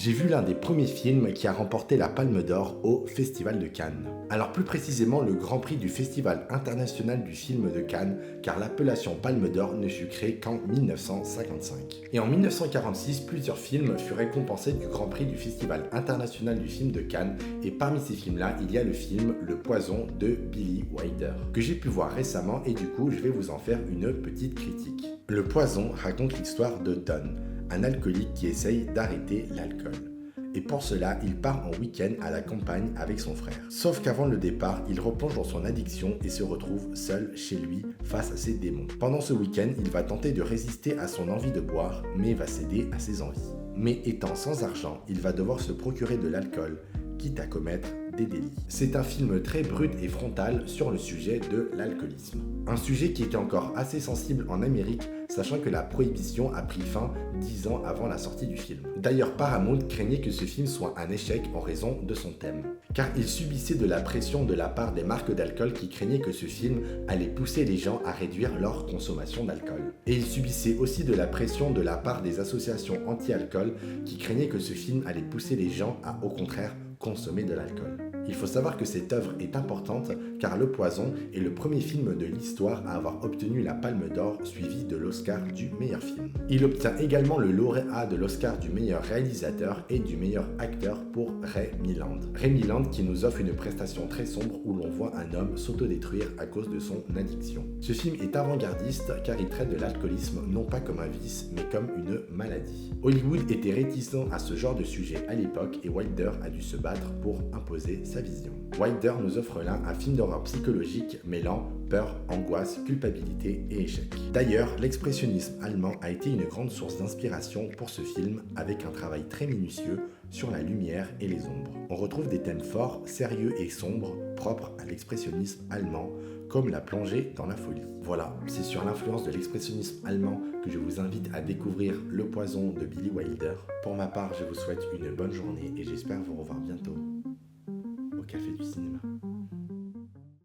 J'ai vu l'un des premiers films qui a remporté la Palme d'Or au Festival de Cannes. Alors plus précisément le Grand Prix du Festival international du film de Cannes, car l'appellation Palme d'Or ne fut créée qu'en 1955. Et en 1946, plusieurs films furent récompensés du Grand Prix du Festival international du film de Cannes, et parmi ces films-là, il y a le film Le Poison de Billy Wilder, que j'ai pu voir récemment et du coup je vais vous en faire une petite critique. Le Poison raconte l'histoire de Don, un alcoolique qui essaye d'arrêter l'alcool. Et pour cela, il part en week-end à la campagne avec son frère. Sauf qu'avant le départ, il replonge dans son addiction et se retrouve seul chez lui face à ses démons. Pendant ce week-end, il va tenter de résister à son envie de boire, mais va céder à ses envies. Mais étant sans argent, il va devoir se procurer de l'alcool, quitte à commettre des délits. C'est un film très brut et frontal sur le sujet de l'alcoolisme. Un sujet qui était encore assez sensible en Amérique, sachant que la prohibition a pris fin 10 ans avant la sortie du film. D'ailleurs, Paramount craignait que ce film soit un échec en raison de son thème, car il subissait de la pression de la part des marques d'alcool qui craignaient que ce film allait pousser les gens à réduire leur consommation d'alcool. Et il subissait aussi de la pression de la part des associations anti-alcool qui craignaient que ce film allait pousser les gens à, au contraire, consommer de l'alcool. Il faut savoir que cette œuvre est importante car Le Poison est le premier film de l'histoire à avoir obtenu la Palme d'Or suivi de l'Oscar du meilleur film. Il obtient également le lauréat de l'Oscar du meilleur réalisateur et du meilleur acteur pour Ray Milland. Ray Milland qui nous offre une prestation très sombre où l'on voit un homme s'autodétruire à cause de son addiction. Ce film est avant-gardiste car il traite de l'alcoolisme non pas comme un vice mais comme une maladie. Hollywood était réticent à ce genre de sujet à l'époque et Wilder a dû se battre pour imposer sa vision. Wilder nous offre là un film d'horreur psychologique mêlant peur, angoisse, culpabilité et échec. D'ailleurs, l'expressionnisme allemand a été une grande source d'inspiration pour ce film avec un travail très minutieux sur la lumière et les ombres. On retrouve des thèmes forts, sérieux et sombres propres à l'expressionnisme allemand, comme la plongée dans la folie. Voilà, c'est sur l'influence de l'expressionnisme allemand que je vous invite à découvrir Le Poison de Billy Wilder. Pour ma part, je vous souhaite une bonne journée et j'espère vous revoir bientôt au Café du Cinéma.